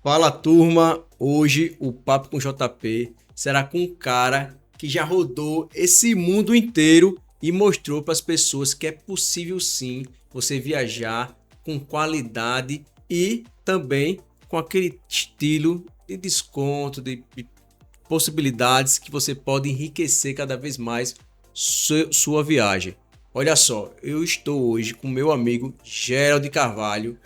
Fala, turma! Hoje o Papo com JP será com um cara que já rodou esse mundo inteiro e mostrou para as pessoas que é possível sim você viajar com qualidade e também com aquele estilo de desconto, de possibilidades que você pode enriquecer cada vez mais sua viagem. Olha só, eu estou hoje com meu amigo Gerald Carvalho.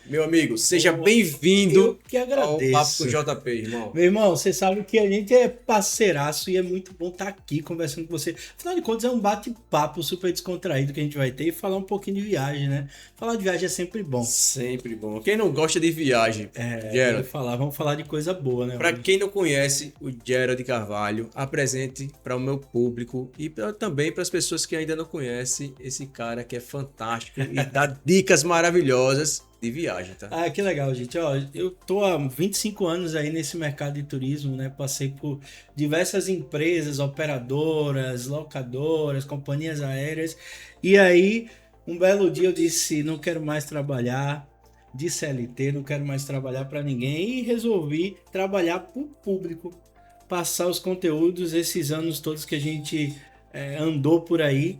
Meu amigo, seja Eu bem-vindo que ao Papo com agradeço. JP, irmão. Meu irmão, você sabe que a gente é parceiraço e é muito bom estar aqui conversando com você. Afinal de contas, é um bate-papo super descontraído que a gente vai ter e falar um pouquinho de viagem, né? Falar de viagem é sempre bom. Sempre bom. Quem não gosta de viagem, Eu ia Gerald? falar, vamos falar de coisa boa, né, Para hoje? quem não conhece o Gerald Carvalho, apresente para o meu público e também para as pessoas que ainda não conhecem esse cara que é fantástico e dá dicas maravilhosas de viagem, tá? Ah, que legal, gente. Ó, eu tô há 25 anos aí nesse mercado de turismo, né? Passei por diversas empresas, operadoras, locadoras, companhias aéreas. E aí, um belo dia eu disse, não quero mais trabalhar de CLT, não quero mais trabalhar para ninguém e resolvi trabalhar para o público, passar os conteúdos esses anos todos que a gente andou por aí.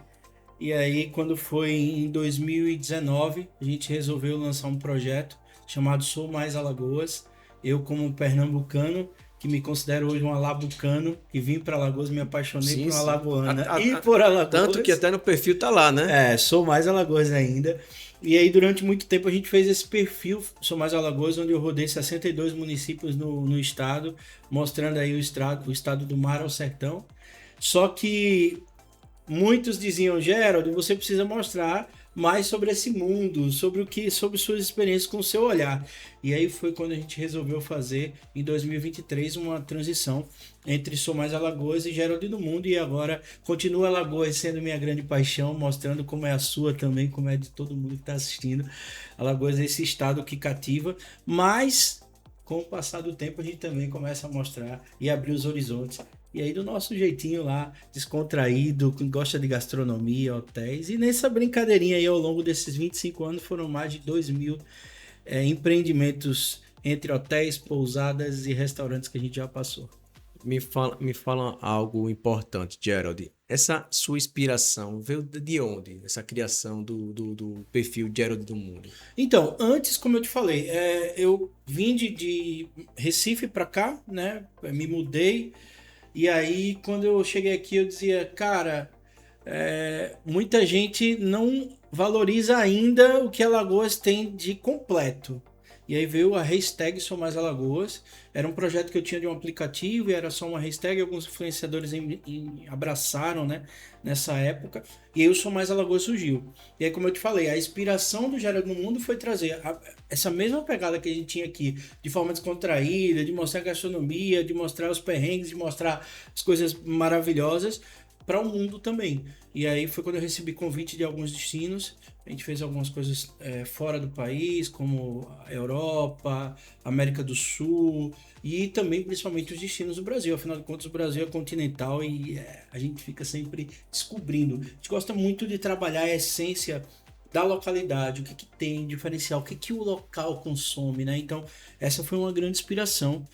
E aí, quando foi em 2019, a gente resolveu lançar um projeto chamado Sou Mais Alagoas. Eu, como pernambucano, que me considero hoje um alabucano, que vim para Alagoas, me apaixonei Sim, por uma sim. alagoana e por Tanto que Alagoas. até no perfil tá lá, né? Sou mais Alagoas ainda. E aí, durante muito tempo, a gente fez esse perfil Sou Mais Alagoas, onde eu rodei 62 municípios no estado, mostrando aí o estado do mar ao sertão. Só que muitos diziam, Gerald, você precisa mostrar mais sobre esse mundo, sobre suas experiências com o seu olhar. E aí foi quando a gente resolveu fazer em 2023 uma transição entre Sou Mais Alagoas e Gerald do Mundo, e agora continua Alagoas sendo minha grande paixão, mostrando como é a sua também, como é de todo mundo que está assistindo. Alagoas é esse estado que cativa, mas com o passar do tempo a gente também começa a mostrar e abrir os horizontes. E aí do nosso jeitinho lá, descontraído, que gosta de gastronomia, hotéis. E nessa brincadeirinha aí ao longo desses 25 anos foram mais de 2.000 empreendimentos entre hotéis, pousadas e restaurantes que a gente já passou. Me fala algo importante, Gerald. Essa sua inspiração veio de onde? Essa criação do perfil Gerald do Mundo. Então, antes, como eu te falei, eu vim de Recife para cá, né? Me mudei. E aí, quando eu cheguei aqui, eu dizia, cara, muita gente não valoriza ainda o que Alagoas tem de completo. E aí veio a hashtag Sou Mais Alagoas. Era um projeto que eu tinha de um aplicativo e era só uma hashtag. Alguns influenciadores abraçaram, né, nessa época. E aí o Sou Mais Alagoas surgiu. E aí, como eu te falei, a inspiração do Gerard no Mundo foi trazer essa mesma pegada que a gente tinha aqui, de forma descontraída, de mostrar a gastronomia, de mostrar os perrengues, de mostrar as coisas maravilhosas para o mundo também. E aí foi quando eu recebi convite de alguns destinos. A gente fez algumas coisas fora do país, como a Europa, América do Sul e também principalmente os destinos do Brasil. Afinal de contas, o Brasil é continental e a gente fica sempre descobrindo. A gente gosta muito de trabalhar a essência da localidade, o que, que tem diferencial, o que, que o local consome, né? Então, essa foi uma grande inspiração.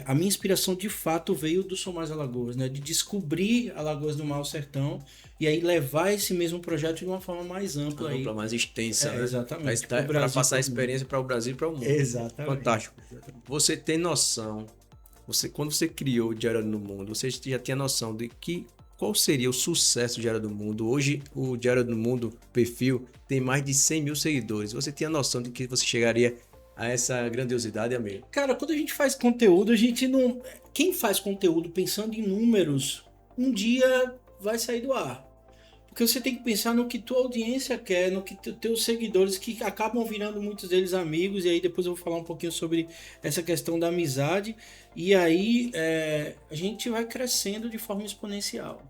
A minha inspiração de fato veio do Sou Mais Alagoas, né? De descobrir Alagoas do Mar ao Sertão e aí levar esse mesmo projeto de uma forma mais ampla aí. Ampla, mais extensa, né? Exatamente. Para passar a experiência para o Brasil e para o mundo. Exatamente. Fantástico. Você tem noção, quando você criou o Diário do Mundo, você já tinha noção de qual seria o sucesso do Diário do Mundo? Hoje, o Diário do Mundo, perfil, tem mais de 100 mil seguidores. Você tinha noção de que você chegaria a essa grandiosidade, amigo? Cara, quando a gente faz conteúdo, a gente não. Quem faz conteúdo pensando em números, um dia vai sair do ar. Porque você tem que pensar no que tua audiência quer, no que teus seguidores, que acabam virando muitos deles amigos, e aí depois eu vou falar um pouquinho sobre essa questão da amizade, e aí a gente vai crescendo de forma exponencial.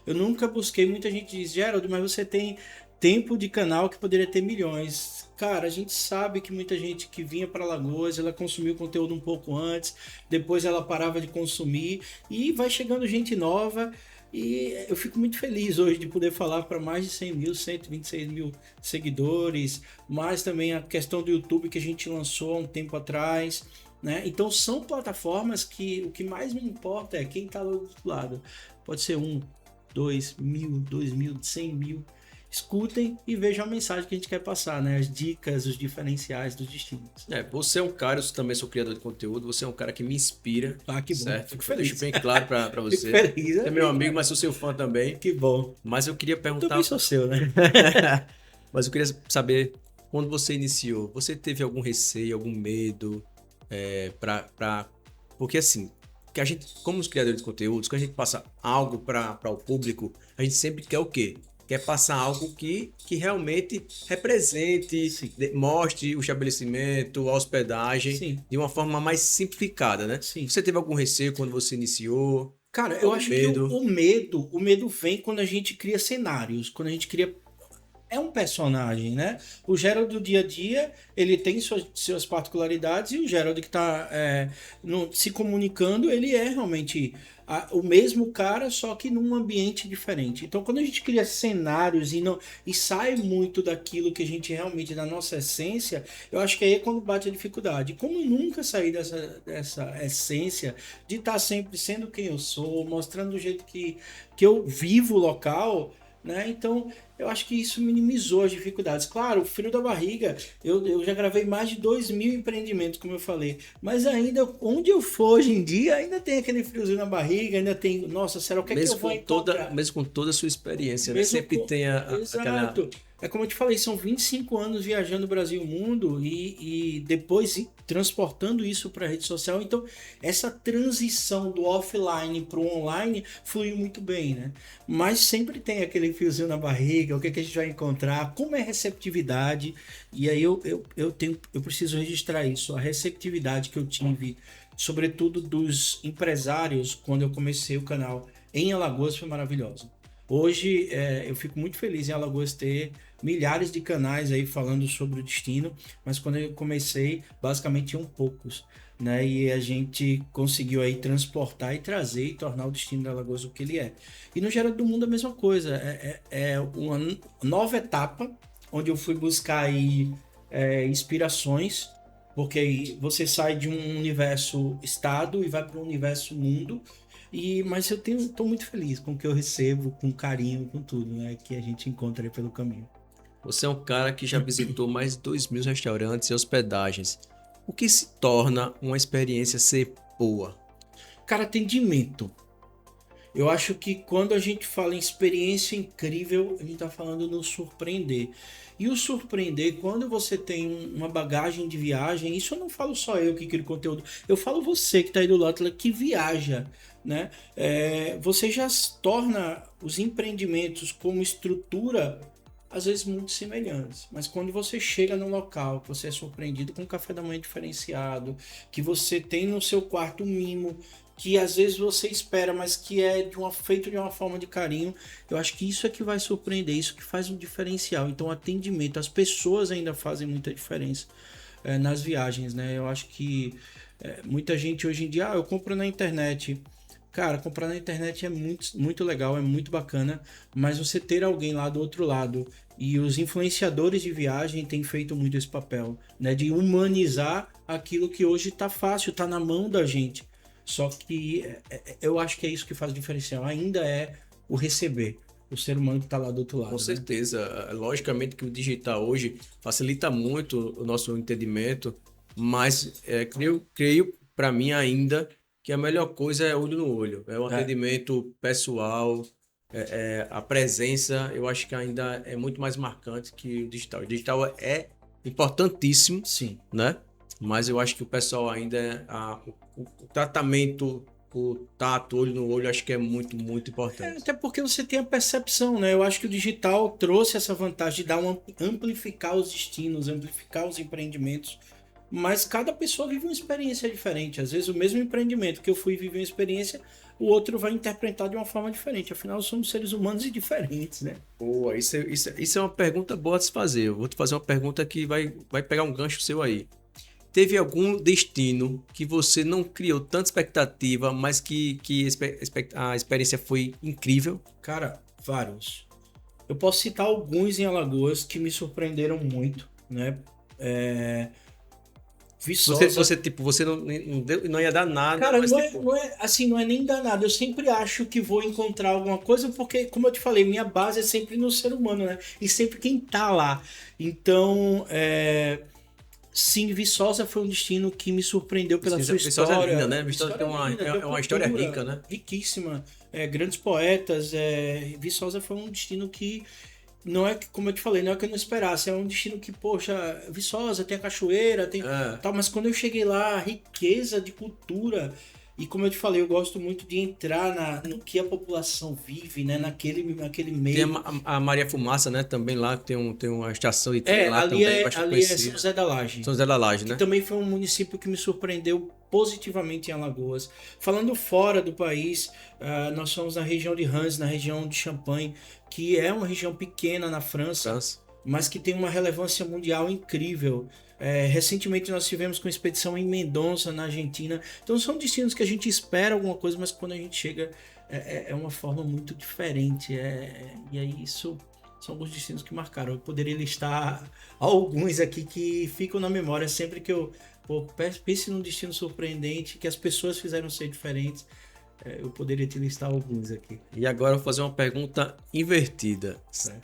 Eu nunca busquei, muita gente diz, Gerald, mas você tem tempo de canal que poderia ter milhões. Cara, a gente sabe que muita gente que vinha para Alagoas, ela consumiu conteúdo um pouco antes, depois ela parava de consumir, e vai chegando gente nova. E eu fico muito feliz hoje de poder falar para mais de 100 mil, 126 mil seguidores, mas também a questão do YouTube que a gente lançou há um tempo atrás. né? Então são plataformas que o que mais me importa é quem está do outro lado. Pode ser 2.000, 2.000, 100.000. Escutem e vejam a mensagem que a gente quer passar, né? As dicas, os diferenciais dos destinos. Você é um cara, eu também sou criador de conteúdo, você é um cara que me inspira. Ah, que bom. Certo? Fico Eu deixo feliz. bem claro para você. Fico feliz. Você é meu amigo, mas sou seu fã também. Que bom. Mas eu queria Eu perguntar. também sou seu, né? Mas eu queria saber, quando você iniciou, você teve algum receio, algum medo? Porque assim, que a gente, como os criadores de conteúdos, quando a gente passa algo para o público, a gente sempre quer o quê? Quer passar algo que realmente represente, mostre o estabelecimento, a hospedagem, Sim. de uma forma mais simplificada, né? Sim. Você teve algum receio quando você iniciou? Cara, eu acho que o medo vem quando a gente cria cenários, quando a gente cria. É um personagem, né? O Gerald do dia a dia, ele tem suas particularidades e o Gerald que está se comunicando, ele é realmente o mesmo cara, só que num ambiente diferente. Então, quando a gente cria cenários e sai muito daquilo que a gente realmente, da nossa essência, eu acho que aí é quando bate a dificuldade. Como eu nunca saí dessa essência de estar sempre sendo quem eu sou, mostrando do jeito que eu vivo o local, né? Então, eu acho que isso minimizou as dificuldades. Claro, o frio da barriga, eu já gravei mais de 2.000 empreendimentos, como eu falei. Mas ainda, onde eu for hoje em dia, ainda tem aquele friozinho na barriga, ainda tem, nossa, será o que é que eu vou encontrar? Mesmo com toda a sua experiência, né? Sempre tem aquela... Exato. É como eu te falei, são 25 anos viajando o Brasil e o mundo e depois transportando isso para a rede social. Então, essa transição do offline para o online fluiu muito bem, né? Mas sempre tem aquele fiozinho na barriga, o que, é que a gente vai encontrar, como é a receptividade. E aí eu preciso registrar isso, a receptividade que eu tive, sobretudo dos empresários, quando eu comecei o canal em Alagoas, foi maravilhosa. Hoje eu fico muito feliz em Alagoas ter milhares de canais aí falando sobre o destino, mas quando eu comecei, basicamente tinham poucos, né? E a gente conseguiu aí transportar e trazer e tornar o destino de Alagoas o que ele é. E no Geraldo do Mundo a mesma coisa, é uma nova etapa onde eu fui buscar aí inspirações, porque aí você sai de um universo estado e vai para um universo mundo. Mas eu estou muito feliz com o que eu recebo, com carinho, com tudo, né, que a gente encontra aí pelo caminho. Você é um cara que já visitou mais de 2.000 restaurantes e hospedagens. O que se torna uma experiência ser boa? Cara, atendimento. Eu acho que quando a gente fala em experiência incrível, a gente está falando no surpreender. E o surpreender, quando você tem uma bagagem de viagem, isso eu não falo só eu que crio conteúdo, eu falo você que está aí do lado que viaja, né? Você já torna os empreendimentos como estrutura às vezes muito semelhantes, mas quando você chega no local, que você é surpreendido com um café da manhã diferenciado, que você tem no seu quarto um mimo que às vezes você espera, mas que é feito de uma forma de carinho, eu acho que isso é que vai surpreender, isso que faz um diferencial. Então, atendimento, as pessoas ainda fazem muita diferença nas viagens, né? Eu acho que muita gente hoje em dia, eu compro na internet. Cara, comprar na internet é muito, muito legal, é muito bacana, mas você ter alguém lá do outro lado, e os influenciadores de viagem têm feito muito esse papel, né? De humanizar aquilo que hoje tá fácil, tá na mão da gente. Só que eu acho que é isso que faz o diferencial. Ainda é o receber, o ser humano que está lá do outro lado. Com certeza. Logicamente que o digital hoje facilita muito o nosso entendimento, mas creio para mim ainda que a melhor coisa é olho no olho. É o atendimento pessoal, a presença, eu acho que ainda é muito mais marcante que o digital. O digital é importantíssimo, sim, né? Mas eu acho que o pessoal ainda... o tratamento, o tato, olho no olho, acho que é muito, muito importante. Até porque você tem a percepção, né? Eu acho que o digital trouxe essa vantagem de amplificar os destinos, amplificar os empreendimentos. Mas cada pessoa vive uma experiência diferente. Às vezes o mesmo empreendimento que eu fui viver uma experiência, o outro vai interpretar de uma forma diferente. Afinal, somos seres humanos e diferentes, né? Boa, isso é uma pergunta boa de se fazer. Eu vou te fazer uma pergunta que vai pegar um gancho seu aí. Teve algum destino que você não criou tanta expectativa, mas que a experiência foi incrível? Cara, vários. Eu posso citar alguns em Alagoas que me surpreenderam muito, né? Viçosa. Você não ia dar nada, Cara, mas tipo, não é assim, não é nem danado. Eu sempre acho que vou encontrar alguma coisa, porque, como eu te falei, minha base é sempre no ser humano, né? E sempre quem tá lá. Então, sim, Viçosa foi um destino que me surpreendeu pela sua Viçosa é história. linda, né? Viçosa tem é uma história cultura rica, né? riquíssima. Grandes poetas. Viçosa foi um destino que não é que, como eu te falei, não é que eu não esperasse, é um destino que, poxa, Viçosa, tem a cachoeira, tem É. tal, mas quando eu cheguei lá, a riqueza de cultura, e como eu te falei, eu gosto muito de entrar no que a população vive, né, naquele Tem meio. a Maria Fumaça, né? Também lá, que tem uma estação de trem lá Ali também, é, bastante ali é São conhecida. José da Laje, São José da Laje, que né? também foi um município que me surpreendeu positivamente em Alagoas. Falando fora do país, nós fomos na região de Reims, na região de Champagne, que é uma região pequena na França, França. mas que tem uma relevância mundial incrível. Recentemente nós tivemos com expedição em Mendonça, na Argentina. Então são destinos que a gente espera alguma coisa, mas quando a gente chega é uma forma muito diferente. E aí isso são alguns destinos que marcaram. Eu poderia listar alguns aqui que ficam na memória sempre que eu pense num destino surpreendente, que as pessoas fizeram ser diferentes. Eu poderia te listar alguns aqui. E agora eu vou fazer uma pergunta invertida.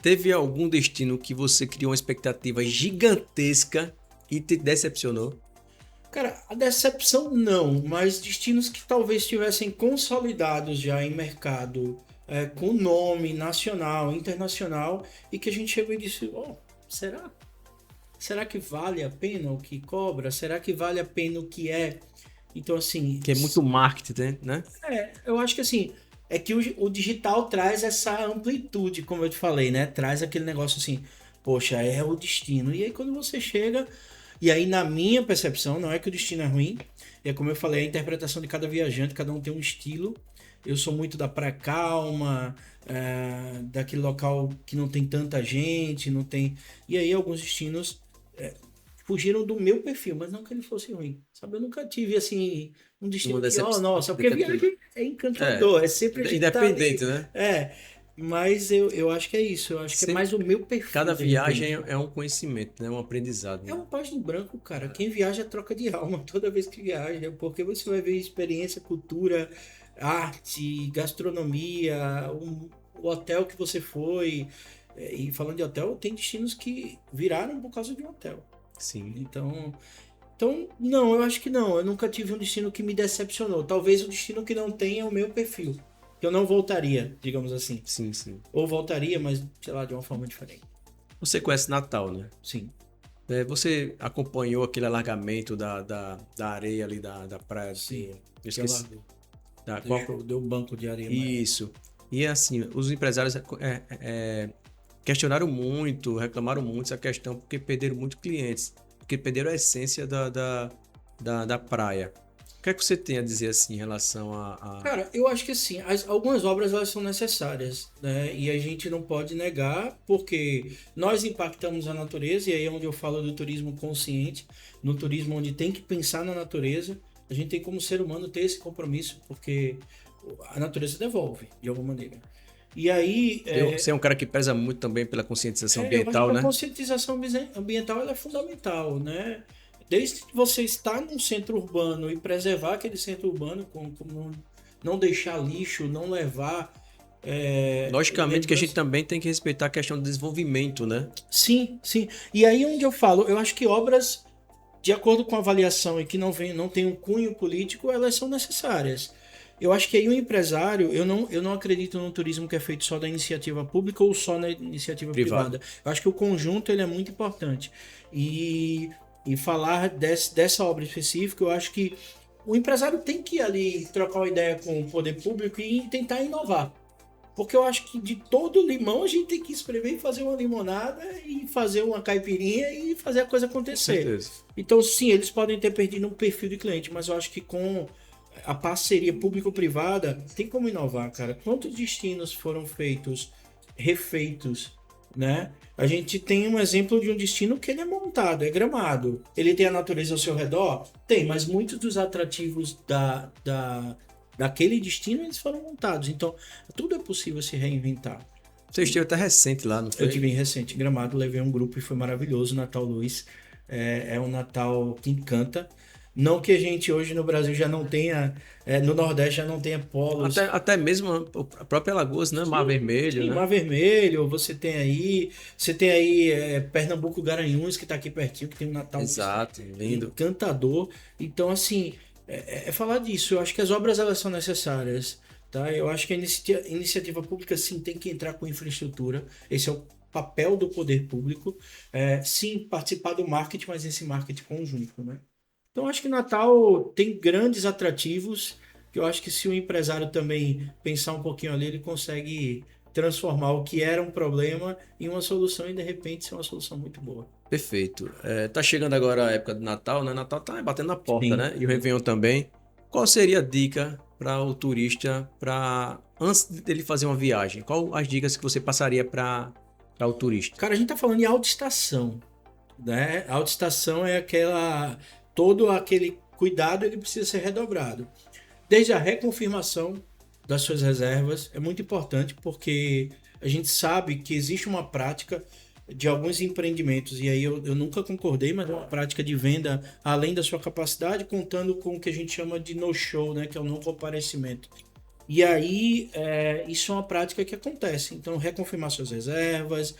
Teve algum destino que você criou uma expectativa gigantesca e te decepcionou? Cara, a decepção não, mas destinos que talvez estivessem consolidados já em mercado, com nome nacional, internacional, e que a gente chegou e disse, será? Será que vale a pena o que cobra? Será que vale a pena o que é? Então, assim... Que é muito marketing, né? Eu acho que assim, é que o digital traz essa amplitude, como eu te falei, né? Traz aquele negócio assim, poxa, é o destino. E aí quando você chega, e aí na minha percepção, não é que o destino é ruim, é como eu falei, a interpretação de cada viajante, cada um tem um estilo. Eu sou muito da praia calma, daquele local que não tem tanta gente, não tem... E aí alguns destinos fugiram do meu perfil, mas não que ele fosse ruim, sabe? Eu nunca tive, assim, um destino que, nossa, porque viagem é encantador, é sempre a gente independente, tá ali. né? Mas eu acho que é isso, eu acho que é mais o meu perfil. Cada viagem é um conhecimento, né? Um aprendizado. É uma página em branco, cara. Quem viaja troca de alma toda vez que viaja, porque você vai ver experiência, cultura, arte, gastronomia, o hotel que você foi. E falando de hotel, tem destinos que viraram por causa de um hotel. Sim. Então, não, eu acho que não. Eu nunca tive um destino que me decepcionou. Talvez o destino que não tenha o meu perfil. Que eu não voltaria, digamos assim. Sim, sim. Ou voltaria, mas, sei lá, de uma forma diferente. Você conhece Natal, né? Sim. Você acompanhou aquele alargamento da areia ali da praia? Sim. Eu esqueci. Deu um banco de areia. Isso. E assim, os empresários questionaram muito, reclamaram muito essa questão, porque perderam muito clientes. Porque perderam a essência da praia. O que é que você tem a dizer assim em relação a... Cara, eu acho que assim, algumas obras elas são necessárias, né? E a gente não pode negar, porque nós impactamos a natureza, e aí é onde eu falo do turismo consciente, no turismo onde tem que pensar na natureza, a gente tem como ser humano ter esse compromisso, porque a natureza devolve, de alguma maneira. E aí... Você é um cara que preza muito também pela conscientização ambiental, eu acho que né? a conscientização ambiental ela é fundamental, né? Desde que você está num centro urbano e preservar aquele centro urbano, como não deixar lixo, não levar... Logicamente que a gente também tem que respeitar a questão do desenvolvimento, né? Sim, sim. E aí onde eu falo, eu acho que obras, de acordo com a avaliação e que não tem um cunho político, elas são necessárias. Eu acho que aí o empresário, eu não acredito no turismo que é feito só da iniciativa pública ou só na iniciativa privada. Eu acho que o conjunto ele é muito importante. E falar dessa obra específica, eu acho que o empresário tem que ir ali trocar uma ideia com o poder público e tentar inovar. Porque eu acho que de todo limão a gente tem que espremer e fazer uma limonada e fazer uma caipirinha e fazer a coisa acontecer. Com certeza. Então, sim, eles podem ter perdido um perfil de cliente, mas eu acho que com a parceria público-privada tem como inovar, cara. Quantos destinos foram refeitos, né? A gente tem um exemplo de um destino que ele é montado, é Gramado. Ele tem a natureza ao seu redor? Tem, mas muitos dos atrativos daquele destino eles foram montados. Então, tudo é possível se reinventar. Você esteve até recente lá, não foi? Eu tive em recente em Gramado, levei um grupo e foi maravilhoso, Natal Luz. é um Natal que encanta. Não que a gente hoje no Brasil já não tenha, no Nordeste já não tenha polos. Até mesmo a própria Alagoas, né? Mar Vermelho, Sim, né? Mar Vermelho, você tem aí Pernambuco Garanhuns, que está aqui pertinho, que tem um Natal Exato, lindo. encantador. Então, assim, é falar disso. Eu acho que as obras elas são necessárias, tá? Eu acho que a iniciativa pública sim tem que entrar com infraestrutura. Esse é o papel do poder público. Sim, participar do marketing, mas esse marketing conjunto, né? Então, acho que Natal tem grandes atrativos, que eu acho que se o empresário também pensar um pouquinho ali, ele consegue transformar o que era um problema em uma solução e de repente ser uma solução muito boa. Perfeito. Tá chegando agora a época do Natal, né? Natal tá batendo na porta, Sim. né? E o Réveillon também. Qual seria a dica para o turista antes dele fazer uma viagem? Qual as dicas que você passaria para o turista? Cara, a gente tá falando em autoestação, né? A autoestação é todo aquele cuidado ele precisa ser redobrado. Desde a reconfirmação das suas reservas é muito importante porque a gente sabe que existe uma prática de alguns empreendimentos, e aí eu nunca concordei, mas é uma prática de venda além da sua capacidade, contando com o que a gente chama de no-show, né, que é o não comparecimento. E aí, isso é uma prática que acontece. Então, reconfirmar suas reservas,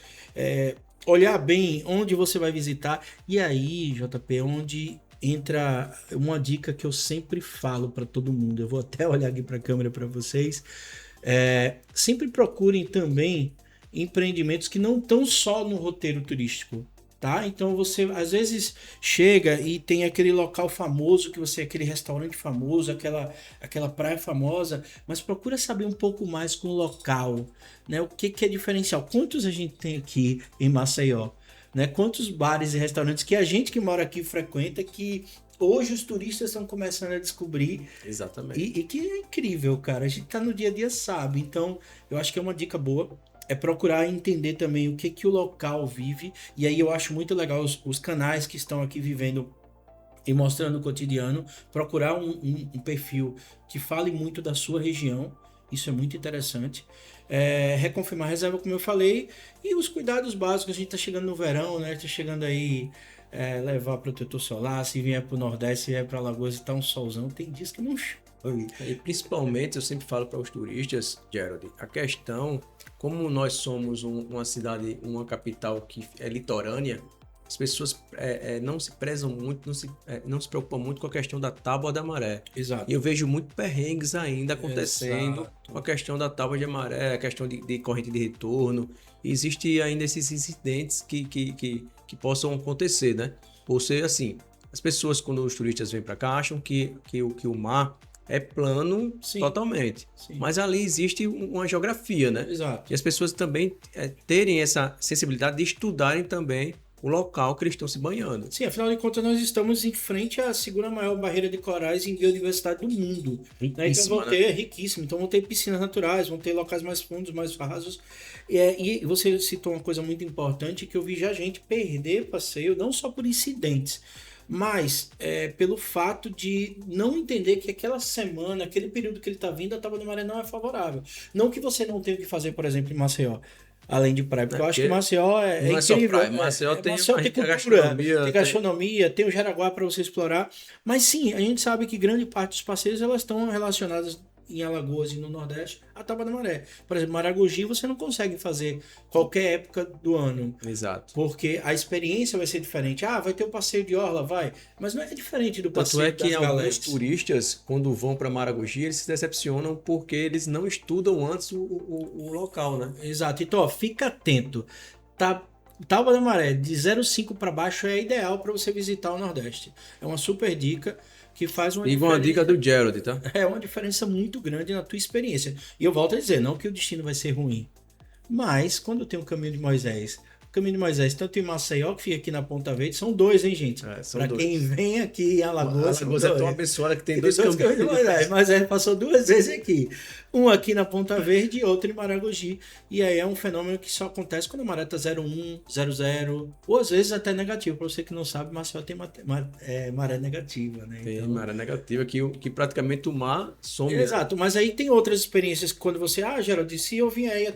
olhar bem onde você vai visitar. E aí, JP, onde entra uma dica que eu sempre falo para todo mundo. Eu vou até olhar aqui para a câmera para vocês. Sempre procurem também empreendimentos que não estão só no roteiro turístico. Tá? Então você às vezes chega e tem aquele local famoso, aquele restaurante famoso, aquela praia famosa, mas procura saber um pouco mais com o local, né? O que é diferencial? Quantos a gente tem aqui em Maceió? Né? Quantos bares e restaurantes que a gente que mora aqui frequenta que hoje os turistas estão começando a descobrir. Exatamente. E que é incrível, cara. A gente tá no dia a dia, sabe? Então, eu acho que é uma dica boa. É procurar entender também o que o local vive. E aí eu acho muito legal os canais que estão aqui vivendo e mostrando o cotidiano. Procurar um perfil que fale muito da sua região. Isso é muito interessante. Reconfirmar a reserva, como eu falei. E os cuidados básicos. A gente tá chegando no verão, né? Tá chegando aí... levar protetor solar, se vier para o Nordeste, se vier para Alagoas e tá um solzão, tem dias que não chove. E principalmente, eu sempre falo para os turistas, Gerald, a questão, como nós somos uma cidade, uma capital que é litorânea, as pessoas não se prezam muito, não se preocupam muito com a questão da tábua da maré. Exato. E eu vejo muito perrengues ainda acontecendo com a questão da tábua de maré, a questão de corrente de retorno. Existe ainda esses incidentes que possam acontecer, né? Ou seja, assim, as pessoas, quando os turistas vêm para cá, acham que o mar é plano. Sim. Totalmente. Sim. Mas ali existe uma geografia, né? Exato. E as pessoas também terem essa sensibilidade de estudarem também o local que eles estão se banhando. Sim, afinal de contas, nós estamos em frente à segunda maior barreira de corais em biodiversidade do mundo. Né? Então vão ter, riquíssimo, então vão ter piscinas naturais, vão ter locais mais fundos, mais rasos. E você citou uma coisa muito importante, que eu vi já gente perder passeio, não só por incidentes, mas pelo fato de não entender que aquela semana, aquele período que ele está vindo, a tábua de maré não é favorável. Não que você não tenha o que fazer, por exemplo, em Maceió. Além de praia, porque eu acho que Maceió é não incrível. É só praia. Maceió tem cultura, gastronomia, tem gastronomia, tem o Jaraguá para você explorar. Mas sim, a gente sabe que grande parte dos passeios elas estão relacionadas em Alagoas e no Nordeste a tábua da maré. Por exemplo, Maragogi você não consegue fazer qualquer época do ano. Exato. Porque a experiência vai ser diferente. Vai ter o passeio de orla, vai. Mas não é diferente do passeio das galés. Tanto é que alguns turistas, quando vão para Maragogi, eles se decepcionam porque eles não estudam antes o local, né? Exato. Então, fica atento. Tábua da Maré, de 0,5 para baixo é ideal para você visitar o Nordeste. É uma super dica que faz uma diferença. Uma dica do Gerald, tá? É uma diferença muito grande na tua experiência. E eu volto a dizer, não que o destino vai ser ruim, mas quando tem o Caminho de Moisés, Caminho de Moisés, tanto em Maceió, que fica aqui na Ponta Verde, são dois, hein, gente? Para quem vem aqui em Alagoas. Alagoas é tão abençoada que tem dois Caminhos de Moisés. Mas passou duas vezes aqui. Um aqui na Ponta Verde e outro em Maragogi. E aí é um fenômeno que só acontece quando a maré tá 0,1, 0,0, ou às vezes até negativo. Para você que não sabe, Maceió tem maré negativa, né? Tem maré negativa que praticamente o mar some. Exato, mas aí tem outras experiências que quando você, Gerald, se eu vim aí a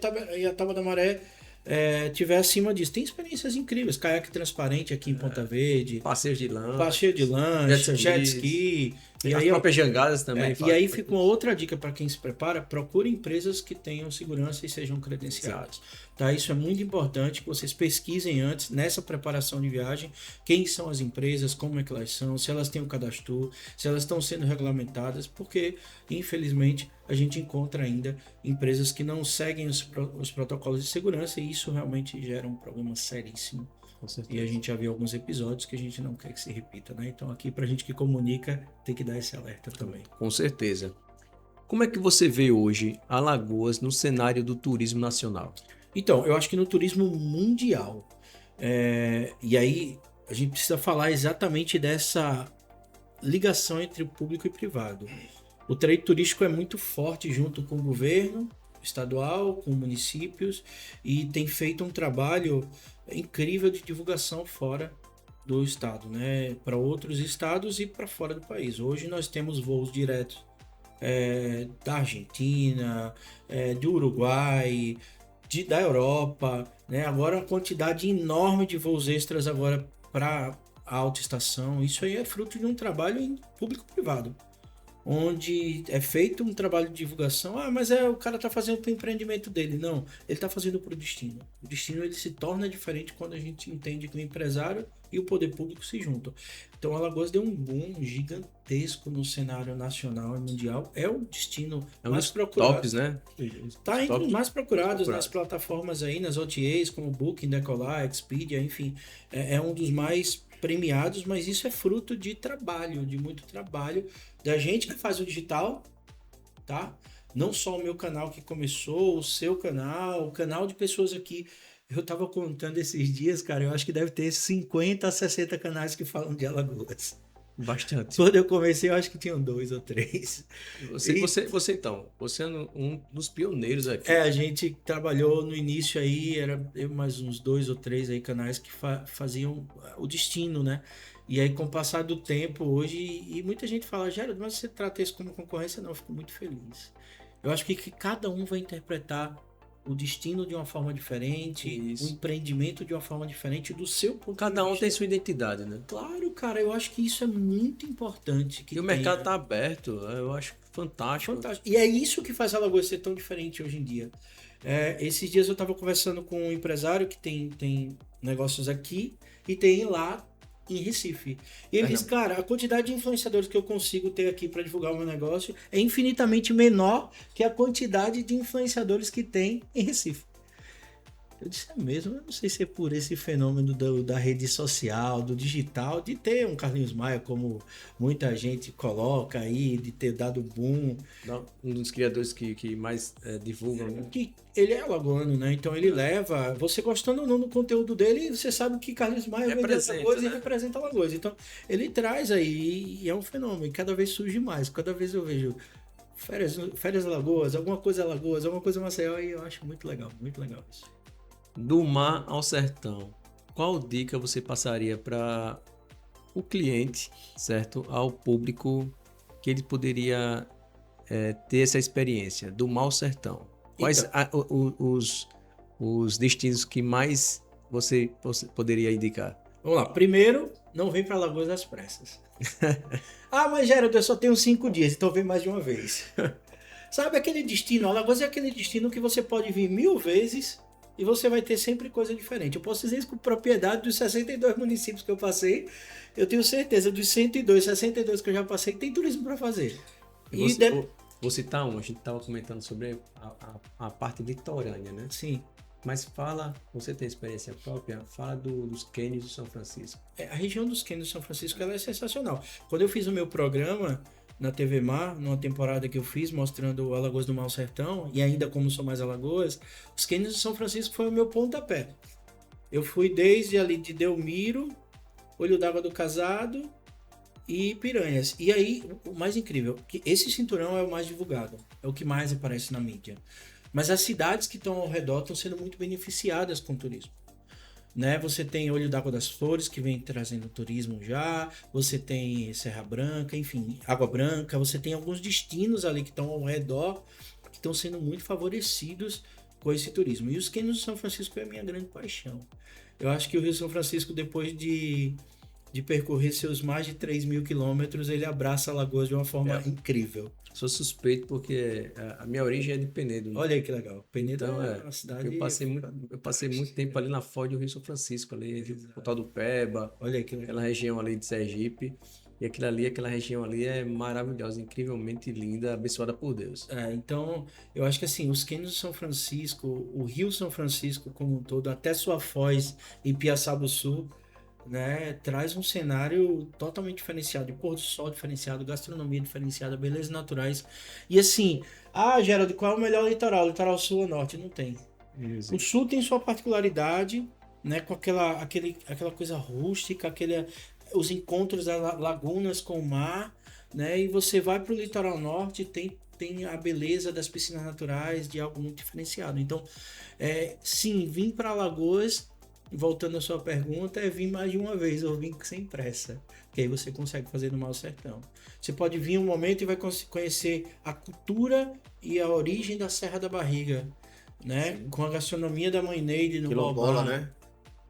tábua da maré tiver acima disso. Tem experiências incríveis, caiaque transparente aqui em Ponta Verde, Passeios de lancha. passeio de lancha, jet skis. ski. E as próprias jangadas também. E aí fica uma outra dica para quem se prepara: procure empresas que tenham segurança e sejam credenciadas. Tá? Isso é muito importante que vocês pesquisem antes, nessa preparação de viagem, quem são as empresas, como é que elas são, se elas têm o cadastro, se elas estão sendo regulamentadas, porque, infelizmente, a gente encontra ainda empresas que não seguem os protocolos de segurança e isso realmente gera um problema seríssimo. E a gente já viu alguns episódios que a gente não quer que se repita, né? Então aqui pra gente que comunica tem que dar esse alerta também. Com certeza. Como é que você vê hoje Alagoas no cenário do turismo nacional? Então, eu acho que no turismo mundial, e aí a gente precisa falar exatamente dessa ligação entre o público e privado. O trade turístico é muito forte junto com o governo estadual, com municípios, e tem feito um trabalho incrível de divulgação fora do estado, né? Para outros estados e para fora do país. Hoje nós temos voos diretos da Argentina, do Uruguai, da Europa, né? Agora uma quantidade enorme de voos extras agora para a autoestação. Isso aí é fruto de um trabalho em público-privado, onde é feito um trabalho de divulgação. Mas o cara tá fazendo para o empreendimento dele. Não, ele tá fazendo para o destino. O destino ele se torna diferente quando a gente entende que o empresário e o poder público se juntam. Então, Alagoas deu um boom gigantesco no cenário nacional e mundial. É o destino mais procurado. Tops, né? Tá entre os mais procurados nas plataformas aí, nas OTAs, como Booking, Decolar, Expedia, enfim. É um dos mais premiados, mas isso é fruto de trabalho, de muito trabalho da gente que faz o digital, tá? Não só o meu canal que começou, o seu canal, o canal de pessoas aqui. Eu tava contando esses dias, cara, eu acho que deve ter 50 a 60 canais que falam de Alagoas. Bastante. Quando eu comecei, eu acho que tinham 2 ou 3. Você é um dos pioneiros aqui. A gente trabalhou no início aí, era eu mais uns 2 ou 3 aí canais que faziam o destino, né? E aí, com o passar do tempo, hoje, e muita gente fala: Geraldo, mas você trata isso como concorrência? Não, eu fico muito feliz. Eu acho que cada um vai interpretar o destino de uma forma diferente, o empreendimento de uma forma diferente do seu ponto de vista. Cada um tem sua identidade, né? Claro, cara, eu acho que isso é muito importante. E o mercado tá aberto, eu acho fantástico. E é isso que faz a Alagoas ser tão diferente hoje em dia. Esses dias eu estava conversando com um empresário que tem negócios aqui e tem lá em Recife. E ele disse: cara, a quantidade de influenciadores que eu consigo ter aqui para divulgar o meu negócio é infinitamente menor que a quantidade de influenciadores que tem em Recife. Eu disse: é mesmo? Eu não sei se é por esse fenômeno da rede social, do digital, de ter um Carlinhos Maia, como muita gente coloca aí, de ter dado boom. Um dos criadores que mais divulgam, né? Que ele é alagoano, né? Então ele leva, você gostando ou não do conteúdo dele, você sabe que Carlinhos Maia representa, Alagoas, né? E representa Alagoas. Então ele traz aí, e é um fenômeno, e cada vez surge mais. Cada vez eu vejo férias Alagoas, alguma coisa Maceió, e eu acho muito legal isso. Do mar ao sertão, qual dica você passaria para o cliente, certo? Ao público que ele poderia ter essa experiência do mar ao sertão? Quais os destinos que mais você poderia indicar? Vamos lá. Primeiro, não vem para Alagoas às pressas. Mas Geraldo, eu só tenho 5 dias, então vem mais de uma vez. Sabe aquele destino? Alagoas é aquele destino que você pode vir 1000 vezes e você vai ter sempre coisa diferente. Eu posso dizer isso com propriedade dos 62 municípios que eu passei. Eu tenho certeza, dos 62 que eu já passei, tem turismo para fazer. Vou citar um, a gente estava comentando sobre a parte litorânea, né? Sim. Mas você tem experiência própria, fala dos cânions de São Francisco. A região dos cânions de São Francisco ela é sensacional. Quando eu fiz o meu programa na TV Mar, numa temporada que eu fiz, mostrando Alagoas do Mar ao Sertão, e ainda como sou mais Alagoas, os cânions de São Francisco foi o meu pontapé. Eu fui desde ali de Delmiro, Olho d'Água do Casado e Piranhas. E aí, o mais incrível, que esse cinturão é o mais divulgado, é o que mais aparece na mídia. Mas as cidades que estão ao redor estão sendo muito beneficiadas com o turismo. Né? Você tem Olho d'Água das Flores, que vem trazendo turismo já, você tem Serra Branca, enfim, Água Branca, você tem alguns destinos ali que estão ao redor, que estão sendo muito favorecidos com esse turismo. E os cânions de São Francisco é a minha grande paixão. Eu acho que o Rio São Francisco, depois de percorrer seus mais de 3.000 quilômetros, ele abraça Alagoas de uma forma incrível. Sou suspeito porque a minha origem é de Penedo. Né? Olha aí que legal. Penedo então, é uma cidade... Eu passei muito tempo ali na foz do Rio São Francisco, ali, Pontal do Peba, olha aí que legal. Aquela região ali de Sergipe. E aquela região ali é maravilhosa, incrivelmente linda, abençoada por Deus. Então, eu acho que assim, os cânions de São Francisco, o Rio São Francisco como um todo, até sua foz em Piaçabuçu, né, traz um cenário totalmente diferenciado, de pôr do sol diferenciado, gastronomia diferenciada, belezas naturais. E assim, Geraldo, qual é o melhor litoral? Litoral sul ou norte? Não tem. O sul tem sua particularidade, né, com aquela coisa rústica, os encontros das lagunas com o mar, né, e você vai para o litoral norte, tem a beleza das piscinas naturais, de algo muito diferenciado. Então, sim, vim para Alagoas. Voltando à sua pergunta, vir mais de uma vez ou vir sem pressa, que aí você consegue fazer no Mar Sertão. Você pode vir um momento e vai conhecer a cultura e a origem da Serra da Barriga, né? Sim. Com a gastronomia da Mãe Neide no Quilombola, né?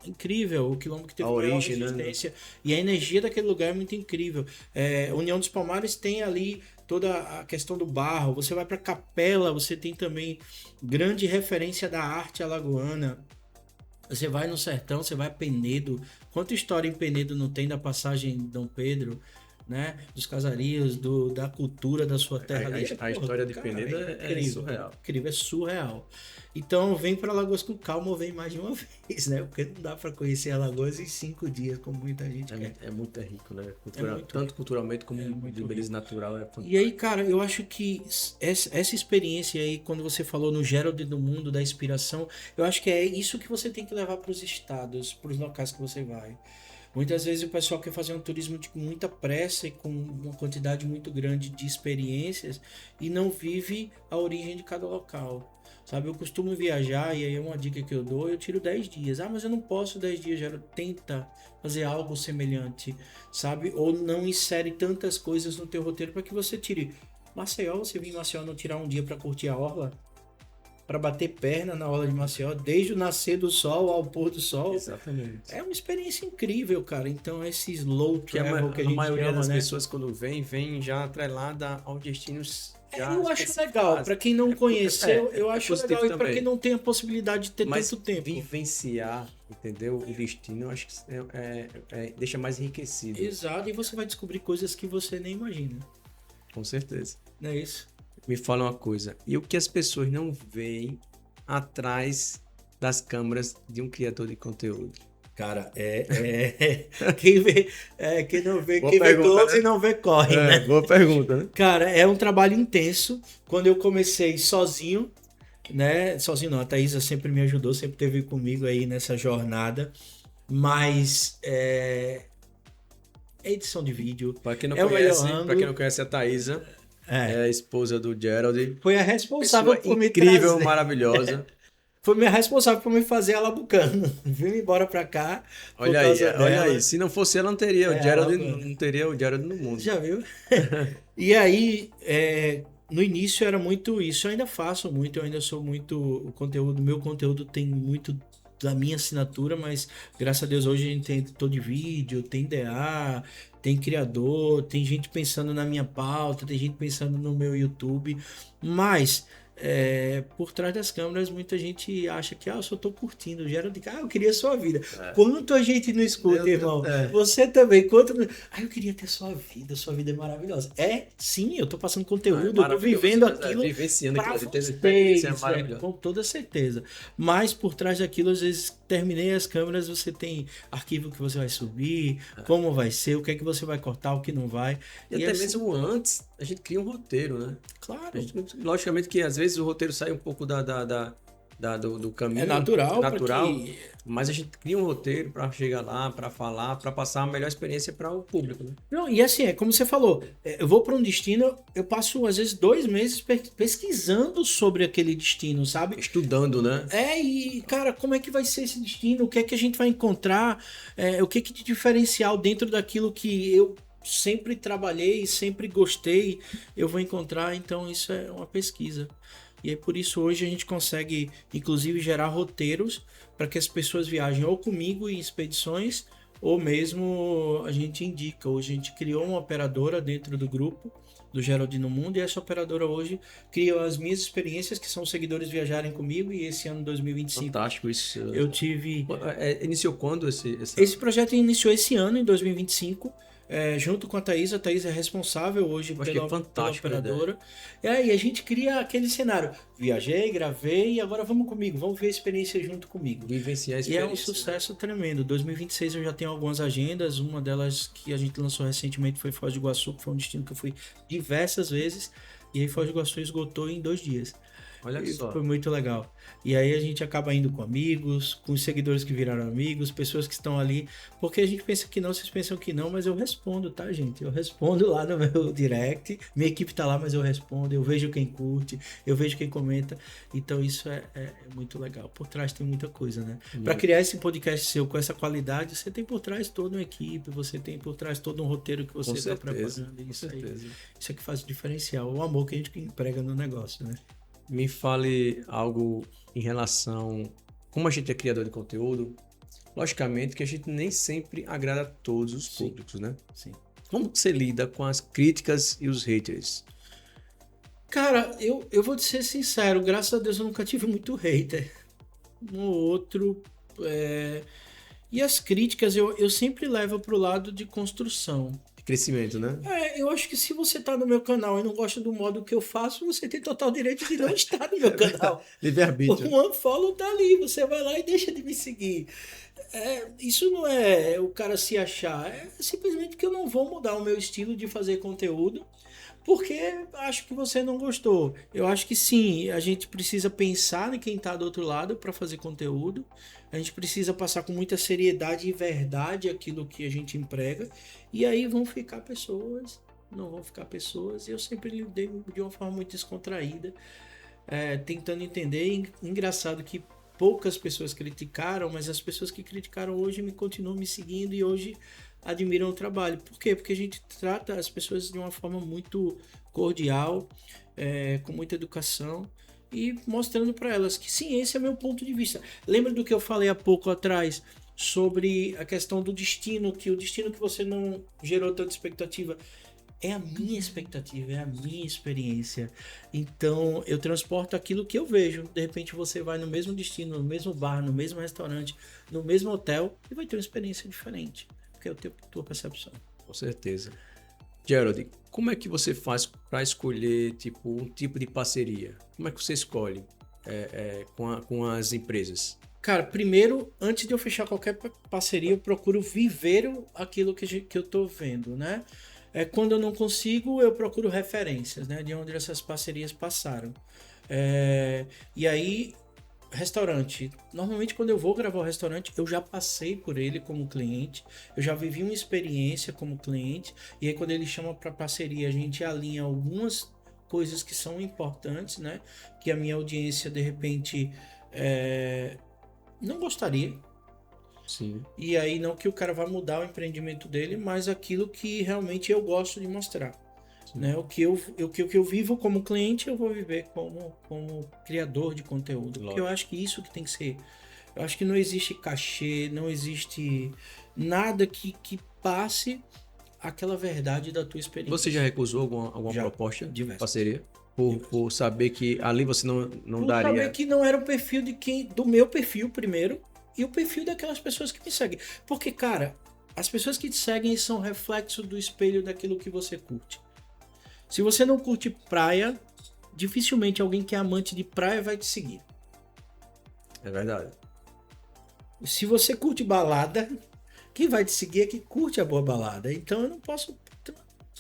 Incrível, o quilombo que teve a origem, resistência, né? E a energia daquele lugar é muito incrível. União dos Palmares tem ali toda a questão do barro. Você vai para Capela, você tem também grande referência da arte alagoana. Você vai no sertão, você vai a Penedo. Quanta história em Penedo não tem da passagem de Dom Pedro, né? Dos casarios, da cultura da sua terra. A história de Penedo é surreal. Incrível, é surreal. Então, vem para Alagoas com calma ou vem mais de uma vez, né? Porque não dá para conhecer Alagoas em 5 dias, como muita gente quer. É muito rico, né? Tanto culturalmente como de beleza natural. É fantástico. E aí, cara, eu acho que essa experiência aí, quando você falou no Gerald do Mundo, da inspiração, eu acho que é isso que você tem que levar para os estados, para os locais que você vai. Muitas vezes o pessoal quer fazer um turismo com muita pressa e com uma quantidade muito grande de experiências e não vive a origem de cada local. Sabe, eu costumo viajar e aí é uma dica que eu dou, eu tiro 10 dias. Mas eu não posso 10 dias, já tenta fazer algo semelhante, sabe? Ou não insere tantas coisas no teu roteiro para que você tire. Maceió, você vir em Maceió não tirar um dia para curtir a orla? Para bater perna na orla de Maceió, desde o nascer do sol ao pôr do sol. Exatamente. É uma experiência incrível, cara. Então, esse slow travel que a gente maioria chama, das né? pessoas, quando vem já atrelada ao destinos. Eu acho legal, para quem não conheceu, eu acho legal. E para quem não tem a possibilidade de ter tanto tempo. Vivenciar, entendeu? O destino, eu acho que deixa mais enriquecido. Exato, e você vai descobrir coisas que você nem imagina. Com certeza. Não é isso? Me fala uma coisa, e o que as pessoas não veem atrás das câmeras de um criador de conteúdo? Cara, quem não vê, boa quem pergunta, vê close né? e não vê corre, né? Boa pergunta, né? Cara, é um trabalho intenso. Quando eu comecei sozinho, né? Sozinho não, a Thaisa sempre me ajudou, sempre esteve comigo aí nessa jornada. Mas edição de vídeo. Para quem não conhece a Thaisa, é a esposa do Gerald. Foi a responsável por me incrível, trazer. Maravilhosa. Foi minha responsável por me fazer alabucano. Vim embora pra cá. Olha aí. Se não fosse ela, não teria o Gerald, não teria o Gerald no mundo. Já viu? E aí, no início era muito isso. Eu ainda faço muito, eu ainda sou muito. Meu conteúdo tem muito da minha assinatura, mas graças a Deus hoje a gente tem editor de vídeo, tem DA, tem criador, tem gente pensando na minha pauta, tem gente pensando no meu YouTube, mas por trás das câmeras muita gente acha que eu só tô curtindo, Gerald, eu queria a sua vida. Quanto a gente não escuta, irmão? Você também, eu queria ter sua vida é maravilhosa. Sim, eu tô passando conteúdo, eu tô vivendo aquilo, vivenciando pra vocês, com toda certeza. Mas por trás daquilo, às vezes terminei as câmeras, você tem arquivo que você vai subir, como vai ser, o que é que você vai cortar, o que não vai. E até assim, mesmo antes, a gente cria um roteiro, né? Claro. Logicamente que às vezes o roteiro sai um pouco do caminho. É natural. Mas a gente cria um roteiro para chegar lá, para falar, para passar a melhor experiência para o público, né? Não, e assim, como você falou, eu vou para um destino, eu passo às vezes 2 meses pesquisando sobre aquele destino, sabe? Estudando, né? E cara, como é que vai ser esse destino? O que é que a gente vai encontrar? O que é que de diferencial dentro daquilo que eu sempre trabalhei, sempre gostei, eu vou encontrar. Então isso é uma pesquisa. E aí por isso hoje a gente consegue, inclusive, gerar roteiros para que as pessoas viajem ou comigo em expedições, ou mesmo a gente indica. Hoje a gente criou uma operadora dentro do grupo do Geraldino Mundo, e essa operadora hoje cria as minhas experiências, que são seguidores viajarem comigo, e esse ano 2025 Fantástico isso. eu tive... Iniciou quando Esse projeto iniciou esse ano, em 2025, junto com a Thaís. A Thaís é responsável hoje pela operadora. E aí a gente cria aquele cenário. Viajei, gravei e agora vamos comigo. Vamos ver a experiência junto comigo. Vivenciar a experiência. E é um sucesso tremendo. 2026 eu já tenho algumas agendas. Uma delas que a gente lançou recentemente foi Foz do Iguaçu, que foi um destino que eu fui diversas vezes. E aí Foz do Iguaçu esgotou em 2 dias. Olha só. Foi muito legal. E aí a gente acaba indo com amigos, com seguidores que viraram amigos, pessoas que estão ali, porque a gente pensa que não, vocês pensam que não, mas eu respondo, tá, gente? Eu respondo lá no meu direct, minha equipe tá lá, mas eu respondo, eu vejo quem curte, eu vejo quem comenta, então isso é muito legal. Por trás tem muita coisa, né? Para criar esse podcast seu com essa qualidade, você tem por trás toda uma equipe, você tem por trás todo um roteiro que você está preparando. Isso é que faz o diferencial, o amor que a gente emprega no negócio, né? Me fale algo em relação... Como a gente é criador de conteúdo, logicamente que a gente nem sempre agrada a todos os públicos, né? Sim. Como você lida com as críticas e os haters? Cara, eu vou te ser sincero, graças a Deus eu nunca tive muito hater. Um ou outro... E as críticas eu sempre levo pro lado de construção. Crescimento, né? Eu acho que se você tá no meu canal e não gosta do modo que eu faço, você tem total direito de não estar no meu canal. Livre-arbítrio. O unfollow tá ali, você vai lá e deixa de me seguir. Isso não é o cara se achar, é simplesmente que eu não vou mudar o meu estilo de fazer conteúdo, porque acho que você não gostou. Eu acho que sim, a gente precisa pensar em quem tá do outro lado para fazer conteúdo. A gente precisa passar com muita seriedade e verdade aquilo que a gente emprega. E aí vão ficar pessoas, não vão ficar pessoas. E eu sempre lidei de uma forma muito descontraída, tentando entender. Engraçado que poucas pessoas criticaram, mas as pessoas que criticaram hoje continuam me seguindo e hoje admiram o trabalho. Por quê? Porque a gente trata as pessoas de uma forma muito cordial, com muita educação, e mostrando para elas que sim, esse é meu ponto de vista. Lembra do que eu falei há pouco atrás sobre a questão do destino, que o destino que você não gerou tanta expectativa é a minha expectativa, é a minha experiência. Então eu transporto aquilo que eu vejo. De repente você vai no mesmo destino, no mesmo bar, no mesmo restaurante, no mesmo hotel e vai ter uma experiência diferente, porque é a tua percepção. Com certeza. Gerald, como é que você faz para escolher um tipo de parceria? Como é que você escolhe com as empresas? Cara, primeiro, antes de eu fechar qualquer parceria, eu procuro viver aquilo que eu tô vendo, né? Quando eu não consigo, eu procuro referências, né? De onde essas parcerias passaram. E aí, restaurante. Normalmente, quando eu vou gravar o restaurante, eu já passei por ele como cliente, eu já vivi uma experiência como cliente, e aí quando ele chama para parceria, a gente alinha algumas coisas que são importantes, né? Que a minha audiência, de repente, não gostaria. Sim. E aí não que o cara vá mudar o empreendimento dele, mas aquilo que realmente eu gosto de mostrar. Né? O que eu vivo como cliente, eu vou viver como criador de conteúdo. Porque eu acho que isso que tem que ser. Eu acho que não existe cachê, não existe nada que passe aquela verdade da tua experiência. Você já recusou alguma proposta de parceria? Por saber que ali você não daria... Por saber que não era o perfil do meu perfil primeiro, e o perfil daquelas pessoas que me seguem. Porque, cara, as pessoas que te seguem são reflexo do espelho daquilo que você curte. Se você não curte praia, dificilmente alguém que é amante de praia vai te seguir. É verdade. Se você curte balada, quem vai te seguir é quem curte a boa balada. Então eu não posso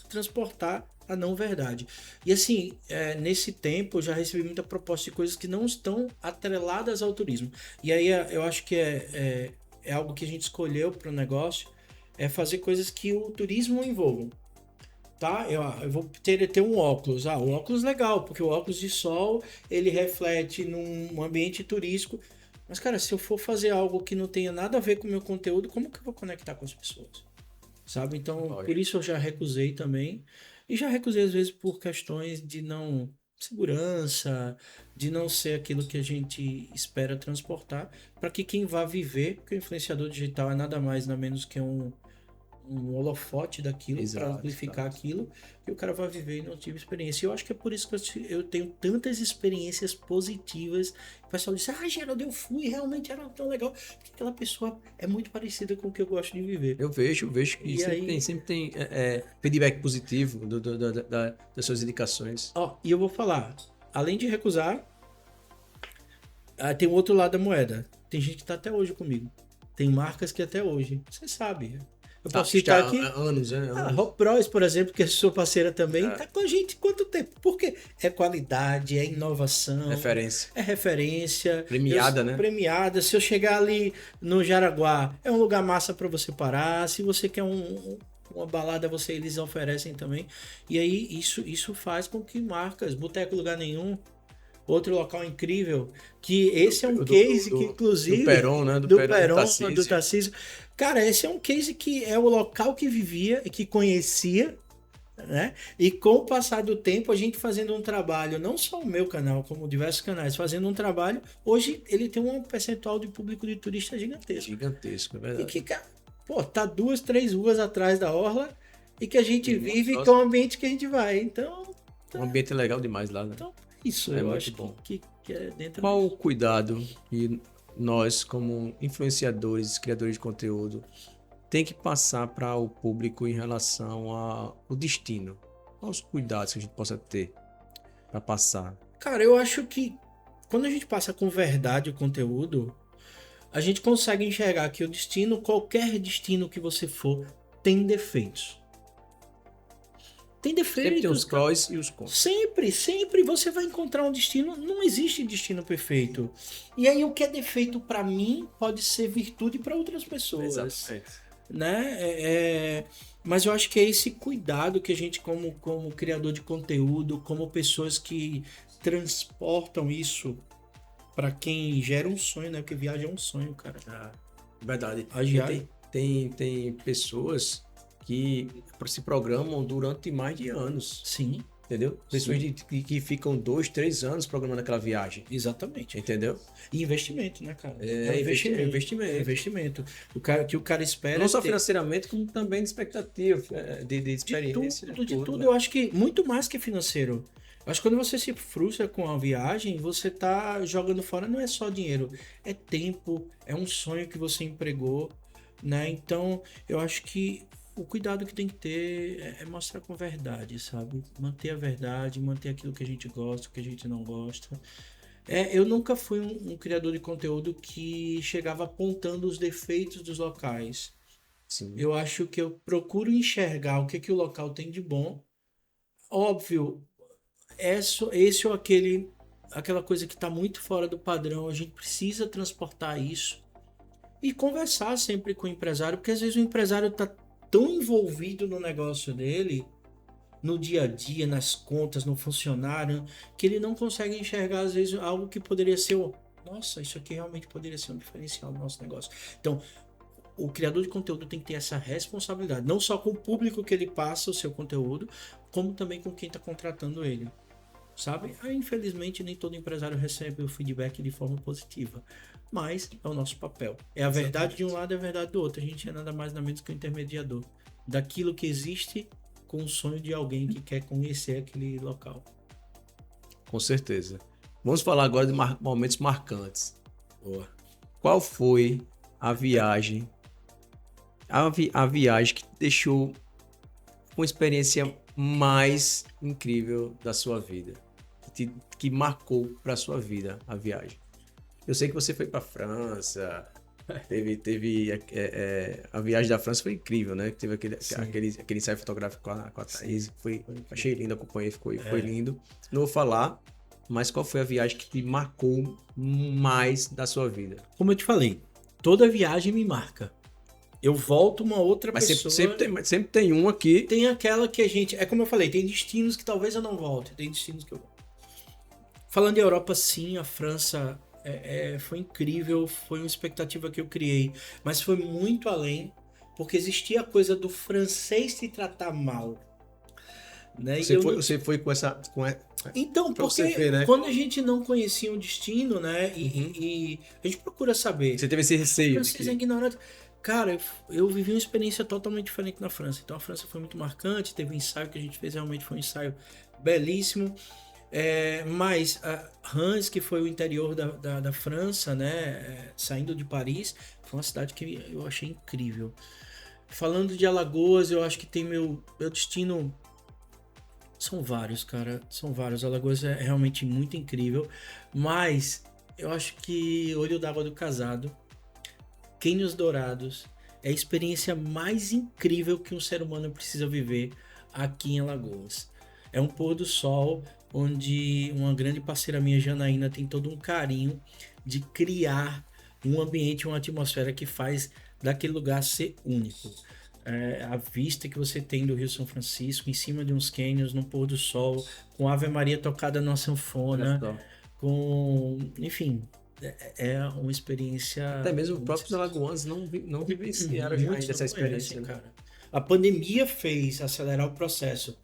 transportar a não verdade. E assim, nesse tempo eu já recebi muita proposta de coisas que não estão atreladas ao turismo. E aí eu acho que é algo que a gente escolheu para o negócio, é fazer coisas que o turismo envolvam. Tá? Eu vou ter um óculos. O óculos legal, porque o óculos de sol ele reflete num ambiente turístico. Mas, cara, se eu for fazer algo que não tenha nada a ver com o meu conteúdo, como que eu vou conectar com as pessoas? Sabe? Então, por isso eu já recusei também. E já recusei, às vezes, por questões de não segurança, de não ser aquilo que a gente espera transportar, para que quem vá viver, porque o influenciador digital é nada mais, nada menos que um holofote daquilo para Exato, amplificar exato. aquilo e o cara vai viver e não tive experiência. E eu acho que é por isso que eu tenho tantas experiências positivas. O pessoal diz, Geraldo, eu fui, realmente era tão legal. Porque aquela pessoa é muito parecida com o que eu gosto de viver. Eu vejo que E aí, sempre tem feedback positivo das suas indicações. e eu vou falar, além de recusar, tem o outro lado da moeda. Tem gente que tá até hoje comigo. Tem marcas que até hoje, você sabe. Eu Tá, posso citar está aqui. há anos, né? A Anos. Rock Bros, por exemplo, que é sua parceira também, É, tá com a gente quanto tempo? Porque é qualidade, é inovação, referência. é referência. Premiada, né? Premiada. Se eu chegar ali no Jaraguá, é um lugar massa para você parar. Se você quer uma balada, eles oferecem também. E aí isso faz com que marcas, Boteco Lugar Nenhum, outro local incrível, que esse é um case que, Do inclusive, Peron, né? do Do Peron, do Tarcísio. Tarcísio. Cara, esse é um case que é o local que vivia e que conhecia, né? E com o passar do tempo, a gente fazendo um trabalho, não só o meu canal, como diversos canais, fazendo um trabalho, hoje ele tem um percentual de público de turista gigantesco. Gigantesco, é E verdade. que, cara, tá 2, 3 ruas atrás da orla e que a gente E vive nossa, com o ambiente que a gente vai. Então, um ambiente legal demais lá, né? então isso É eu muito acho bom. que é dentro Qual o disso. cuidado que nós, como influenciadores, criadores de conteúdo, tem que passar para o público em relação ao destino? Quais os cuidados que a gente possa ter para passar? Cara, eu acho que quando a gente passa com verdade o conteúdo, a gente consegue enxergar que o destino, qualquer destino que você for, tem defeitos. Tem Sempre tem os defeitos, cara. prós e os contras. Sempre você vai encontrar um destino. Não existe destino perfeito. E aí o que é defeito para mim pode ser virtude para outras pessoas, Exatamente. né? Mas eu acho que é esse cuidado que a gente, como criador de conteúdo, como pessoas que transportam isso para quem gera um sonho, né? Porque viagem é um sonho, cara. Verdade. A viagem. Tem pessoas que se programam durante mais de anos, Sim, entendeu? Pessoas que ficam 2, 3 anos programando aquela viagem, exatamente. entendeu? E investimento, né, cara? É investimento. É investimento. Que o cara espera Não só ter financeiramente, como também de expectativa, de experiência. de tudo. Né? Eu acho que muito mais que financeiro. Eu acho que quando você se frustra com a viagem, você tá jogando fora, não é só dinheiro, é tempo, é um sonho que você empregou, né? Então, eu acho que o cuidado que tem que ter é mostrar com verdade, sabe? Manter a verdade, manter aquilo que a gente gosta, o que a gente não gosta. Eu nunca fui um criador de conteúdo que chegava apontando os defeitos dos locais. Sim. Eu acho que eu procuro enxergar o que o local tem de bom. Óbvio, esse ou aquela coisa que está muito fora do padrão, a gente precisa transportar isso e conversar sempre com o empresário, porque às vezes o empresário está tão envolvido no negócio dele, no dia a dia, nas contas, no funcionário, que ele não consegue enxergar às vezes algo que poderia ser nossa, isso aqui realmente poderia ser um diferencial do nosso negócio. Então, o criador de conteúdo tem que ter essa responsabilidade, não só com o público que ele passa o seu conteúdo, como também com quem está contratando ele, sabe? Infelizmente, nem todo empresário recebe o feedback de forma positiva, mas é o nosso papel. É a verdade de um lado e a verdade do outro. A gente é nada mais nada menos que um intermediador daquilo que existe com o sonho de alguém que quer conhecer aquele local. Com certeza. Vamos falar agora de momentos marcantes. Boa. Qual foi a viagem a viagem que te deixou uma experiência mais incrível da sua vida, que marcou para sua vida a viagem? Eu sei que você foi para França, teve a viagem da França foi incrível, né? Teve aquele ensaio fotográfico com a Thaís, achei lindo, acompanhei, foi lindo. Não vou falar, mas qual foi a viagem que te marcou mais da sua vida? Como eu te falei, toda viagem me marca. Eu volto uma outra Mas pessoa. sempre tem um aqui. Tem aquela que a gente. É como eu falei, tem destinos que talvez eu não volte, tem destinos que eu volto. Falando de Europa, sim, a França foi incrível, foi uma expectativa que eu criei, mas foi muito além, porque existia a coisa do francês te tratar mal. né? E Você foi com essa... Então, pra porque você ver, né? quando a gente não conhecia um destino, né? Uhum. E a gente procura saber. Você teve esse receio de Francês é que... ignorante. Cara, eu vivi uma experiência totalmente diferente na França. Então a França foi muito marcante. Teve um ensaio que a gente fez, realmente foi um ensaio belíssimo. Mas Reims, que foi o interior da França, né? Saindo de Paris, foi uma cidade que eu achei incrível. Falando de Alagoas, eu acho que tem meu destino. São vários, cara. São vários. Alagoas é realmente muito incrível. Mas eu acho que Olho d'Água do Casado, Cânions Dourados, é a experiência mais incrível que um ser humano precisa viver aqui em Alagoas. É um pôr do sol onde uma grande parceira minha, Janaína, tem todo um carinho de criar um ambiente, uma atmosfera que faz daquele lugar ser único. A vista que você tem do Rio São Francisco, em cima de uns cânions, no pôr do sol, com Ave Maria tocada na sanfona, com... Enfim, é uma experiência... Até mesmo os próprios alagoanos não vivenciaram ainda Muitos essa não experiência, conhecem, né? cara. A pandemia fez acelerar o processo,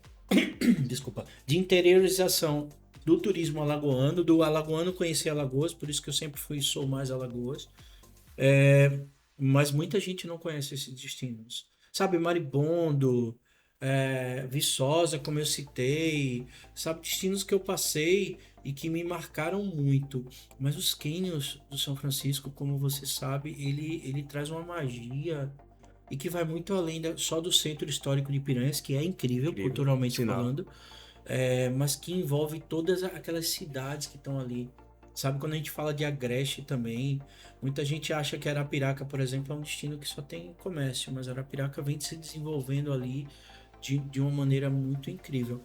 desculpa, de interiorização do turismo alagoano, do alagoano conhecer Alagoas, por isso que eu sempre fui e sou mais Alagoas. Mas muita gente não conhece esses destinos. Sabe, Maribondo, Viçosa, como eu citei, sabe, destinos que eu passei e que me marcaram muito. Mas os cânions do São Francisco, como você sabe, ele traz uma magia e que vai muito além só do centro histórico de Piranhas, que é incrível, culturalmente Sinal. falando, mas que envolve todas aquelas cidades que estão ali. Sabe, quando a gente fala de Agreste também, muita gente acha que Arapiraca, por exemplo, é um destino que só tem comércio, mas Arapiraca vem se desenvolvendo ali de uma maneira muito incrível.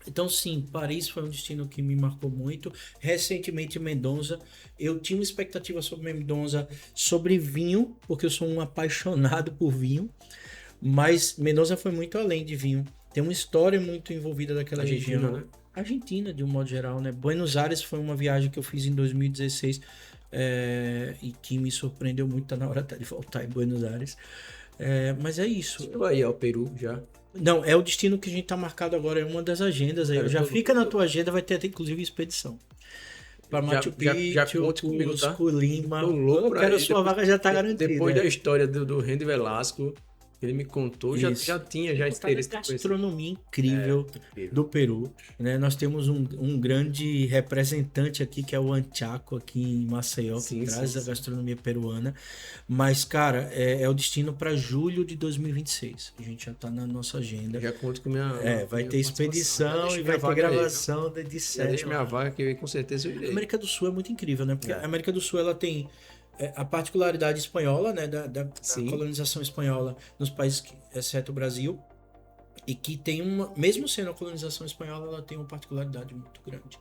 Então, sim, Paris foi um destino que me marcou muito. Recentemente, Mendonça. Eu tinha uma expectativa sobre Mendonça, sobre vinho, porque eu sou um apaixonado por vinho. Mas Mendonça foi muito além de vinho. Tem uma história muito envolvida daquela Argentina, região. né? Argentina, de um modo geral, né? Buenos Aires foi uma viagem que eu fiz em 2016 e que me surpreendeu muito. Tá na hora até de voltar em Buenos Aires. Mas é isso. Chegou aí ao Peru já. Não, é o destino que a gente tá marcado agora, é uma das agendas aí. Já fica na tua agenda, vai ter até, inclusive expedição. Para Machu Já Picchu, conte comigo, tá? Cusco, Lima. Tô louco Eu pra quero a ir. sua vaga, já tá garantida. Depois da história do Randy Velasco, ele me contou, já Isso. tinha já Contar da interesse. gastronomia incrível Incrível. do Peru, né? Nós temos um grande representante aqui, que é o Anchaco, aqui em Maceió, que traz a gastronomia peruana. Mas, cara, é o destino para julho de 2026. A gente já tá na nossa agenda. Já conto com minha... vai ter expedição e vai ter gravação de série. Deixa minha vaga que com certeza eu irei. A América do Sul é muito incrível, né? Porque a América do Sul, ela tem a particularidade espanhola, né? Da colonização espanhola nos países, exceto o Brasil, e que tem mesmo sendo a colonização espanhola, ela tem uma particularidade muito grande.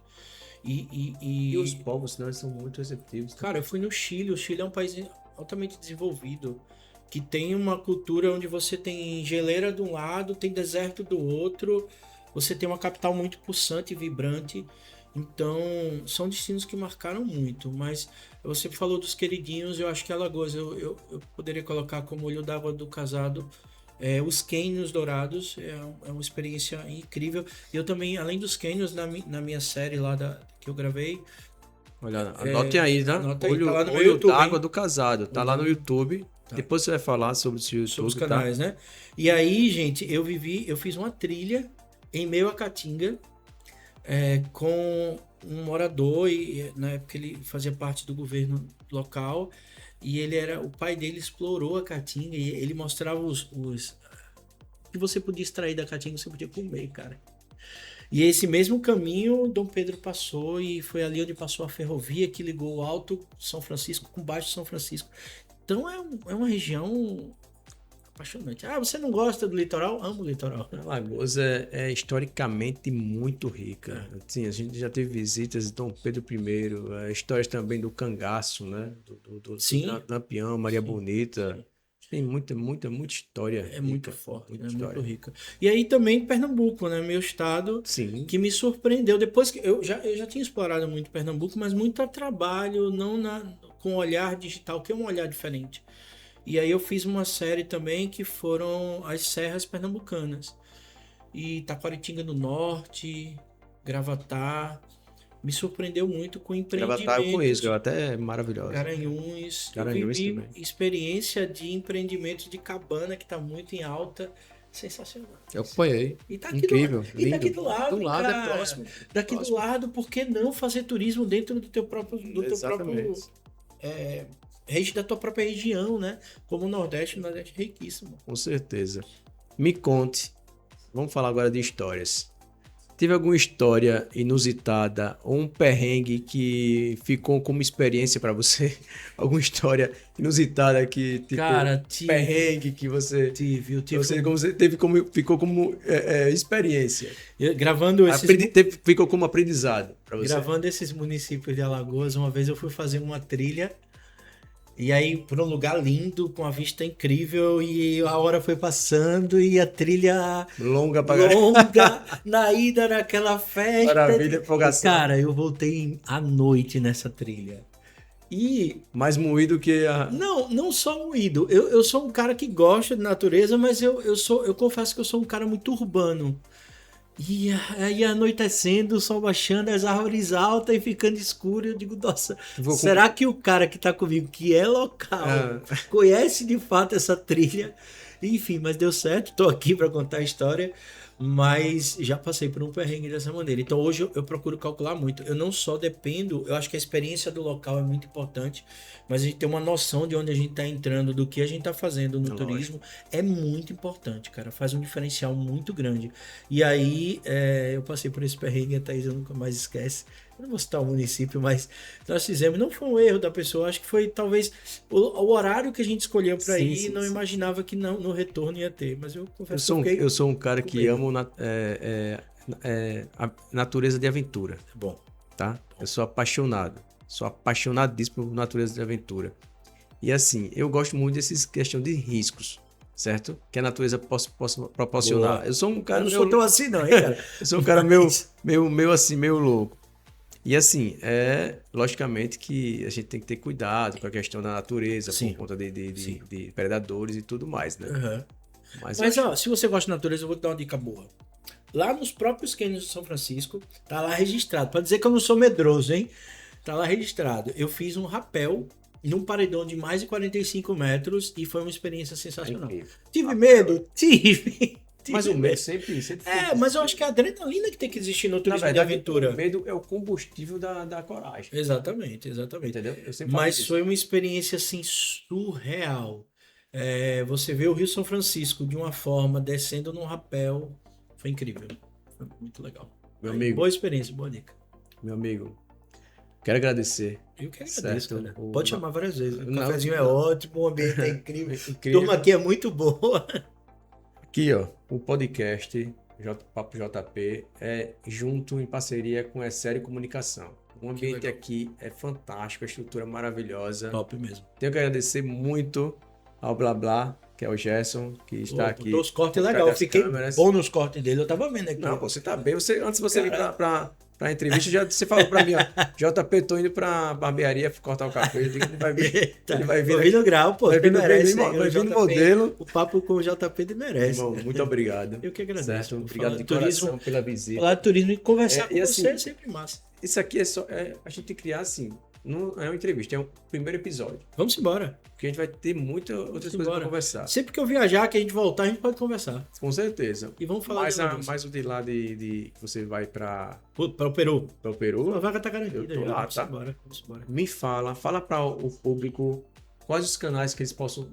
E os povos, né, são muito receptivos. Cara, eu fui no Chile. O Chile é um país altamente desenvolvido, que tem uma cultura onde você tem geleira de um lado, tem deserto do outro, você tem uma capital muito pulsante e vibrante. Então, são destinos que marcaram muito, mas você falou dos queridinhos, eu acho que Alagoas eu poderia colocar como Olho d'Água do Casado, os cânions dourados, é uma experiência incrível. E eu também, além dos cânions, na minha série lá que eu gravei... Olha, anotem aí, tá? Olho, tá lá no Olho d'Água do Casado, tá lá no YouTube. Tá. Depois você vai falar sobre o YouTube, sobre os canais, né? E aí, gente, eu fiz uma trilha em meio a Caatinga, com um morador, e na época ele fazia parte do governo local, e o pai dele explorou a Caatinga, e ele mostrava os que você podia extrair da Caatinga, você podia comer, cara. E esse mesmo caminho Dom Pedro passou, e foi ali onde passou a ferrovia que ligou o Alto São Francisco com o Baixo São Francisco. Então é uma região apaixonante. Você não gosta do litoral? Amo o litoral. Alagoas é historicamente muito rica. Sim, a gente já teve visitas de Dom Pedro I, histórias também do Cangaço, né? Do Lampião, Maria Bonita. Sim. Tem muita história. É rica, muito forte, muito rica. E aí também Pernambuco, né? Meu estado, sim, que me surpreendeu. Depois que eu já tinha explorado muito Pernambuco, mas muito a trabalho, não com olhar digital, que é um olhar diferente. E aí eu fiz uma série também que foram as Serras Pernambucanas. e Taquaritinga do Norte, Gravatá. Me surpreendeu muito com empreendimentos. Gravatar eu conheço, Gravatar é maravilhoso. Garanhuns. Garanhuns Eu vivi também. experiência de empreendimentos de cabana que está muito em alta. Sensacional. Eu acompanhei. E tá aqui Incrível. E daqui lindo. do lado, Do lado cara. é próximo. Daqui Próximo. do lado, por que não fazer turismo dentro do teu próprio Exatamente. da tua própria região, né? Como o Nordeste é riquíssimo. Com certeza. Me conte. Vamos falar agora de histórias. Teve alguma história inusitada ou um perrengue que ficou como experiência pra você? Alguma história inusitada que, tipo, Cara, perrengue que você ficou como experiência? Gravando esses, Ficou como aprendizado pra você. gravando esses municípios de Alagoas, uma vez eu fui fazer uma trilha e aí por um lugar lindo, com a vista incrível, e a hora foi passando e a trilha Longa pra longa, na ida naquela festa. Maravilha, empolgação. Cara, eu voltei à noite nessa trilha. E Mais moído que a... não só moído. Eu sou um cara que gosta de natureza, mas eu confesso que eu sou um cara muito urbano. E aí anoitecendo, o sol baixando, as árvores altas e ficando escuro, eu digo, nossa, será que o cara que tá comigo, que é local, conhece de fato essa trilha? Enfim, mas deu certo, tô aqui para contar a história, mas já passei por um perrengue dessa maneira. Então hoje eu procuro calcular muito. Eu não só dependo, eu acho que a experiência do local é muito importante, mas a gente ter uma noção de onde a gente tá entrando, do que a gente tá fazendo no turismo, é muito importante, cara. Faz um diferencial muito grande. E aí eu passei por esse perrengue, a Thaís eu nunca mais esquece. Eu não vou citar o município, mas nós fizemos, não foi um erro da pessoa, acho que foi talvez o horário que a gente escolheu para ir, não imaginava que no retorno ia ter, mas eu confesso eu sou um cara que amo a natureza de aventura. Bom. Tá? Eu sou apaixonadíssimo por natureza de aventura. E assim, eu gosto muito dessas questão de riscos, certo? Que a natureza possa proporcionar. Boa. Eu sou um cara... Eu não sou tão assim não, hein, cara? Eu sou um cara meio louco. E assim, logicamente que a gente tem que ter cuidado com a questão da natureza, por conta de predadores e tudo mais, né? Uhum. Mas se você gosta de natureza, eu vou te dar uma dica boa. Lá nos próprios cânions de São Francisco, tá lá registrado. Pra dizer que eu não sou medroso, hein? Tá lá registrado. Eu fiz um rapel num paredão de mais de 45 metros e foi uma experiência sensacional. Tive medo? Tive. Mas o medo sempre mas eu acho que é a adrenalina que tem que existir no turismo de aventura. O medo é o combustível da coragem. Exatamente. Entendeu? Mas foi uma experiência assim surreal. Você vê o Rio São Francisco de uma forma, descendo num rapel, foi incrível. Foi muito legal. Meu amigo. Boa experiência, boa dica. Meu amigo, quero agradecer. Eu que agradeço, cara. Pode chamar várias vezes. O cafezinho é ótimo, o ambiente é incrível. A Incrível. turma aqui é muito boa. Aqui, ó, o podcast Papo JP é junto em parceria com Série Comunicação. O ambiente aqui é fantástico, a estrutura maravilhosa. Top mesmo. Tenho que agradecer muito ao Blá Blá, que é o Gerson, que está aqui. Os cortes legais, eu fiquei bom nos cortes dele, eu tava vendo aqui. Não, você tá bem. Antes de você vir pra entrevista, você falou pra mim, ó, JP, tô indo pra barbearia cortar o cabelo. Ele vai vir. Ele vai vir. Vai vir no grau, pô. Vai vir no merece. vai vir no modelo. O papo com o JP ele merece. Irmão, muito obrigado. Eu que agradeço. Certo? Obrigado de coração pela visita. Falar de turismo e conversar com assim, você é sempre massa. Isso aqui a gente tem que criar assim. Não é uma entrevista, é um primeiro episódio. Vamos embora. Porque a gente vai ter muitas outras coisas para conversar. Sempre que eu viajar, que a gente voltar, a gente pode conversar. Com certeza. E vamos falar mais o de lá de que você vai para o Peru. Para o Peru? A vaga tá garantida. Eu tô lá, tá? Vamos embora. Me fala para o público quais os canais que eles possam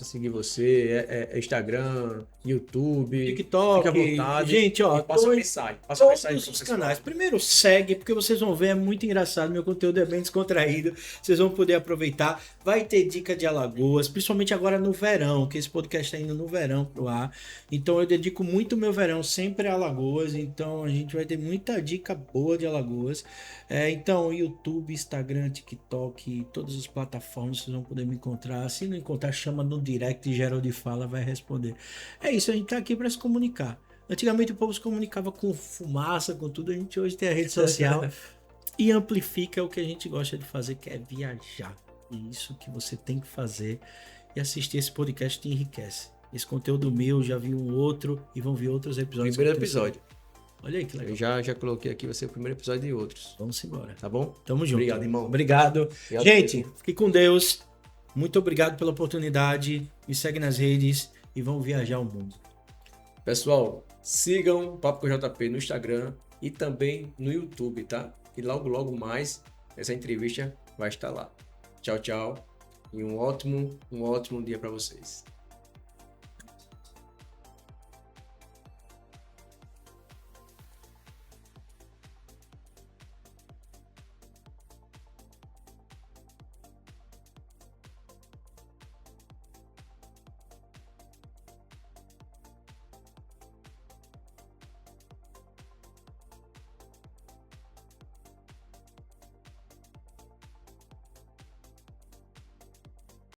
seguir você. Instagram, YouTube, TikTok. Fica à vontade. Gente, ó. Passa mensagem. Todos os canais. Primeiro, segue, porque vocês vão ver, é muito engraçado. Meu conteúdo é bem descontraído. Vocês vão poder aproveitar. Vai ter dica de Alagoas, principalmente agora no verão, que esse podcast tá indo no verão pro ar. Então eu dedico muito o meu verão sempre a Alagoas. Então a gente vai ter muita dica boa de Alagoas. Então, YouTube, Instagram, TikTok, todas as plataformas vocês vão poder me encontrar. Se não encontrar, chama no direct, Gerald Fala vai responder. É isso, a gente tá aqui para se comunicar. Antigamente o povo se comunicava com fumaça, com tudo. A gente hoje tem a rede social e amplifica o que a gente gosta de fazer, que é viajar. E isso que você tem que fazer. E assistir esse podcast te enriquece. esse conteúdo meu, já vi um outro e vão vir outros episódios. Primeiro episódio. Olha aí que legal. Eu já coloquei aqui, vai ser o primeiro episódio de outros. Vamos embora. Tá bom? Tamo junto. Obrigado, irmão. Obrigado. Obrigado, Gente, Pedro. fique com Deus. Muito obrigado pela oportunidade. Me segue nas redes e vamos viajar o mundo. Pessoal, sigam o Papo com JP no Instagram e também no YouTube, tá? E logo, logo mais, essa entrevista vai estar lá. Tchau, tchau. E um ótimo dia para vocês.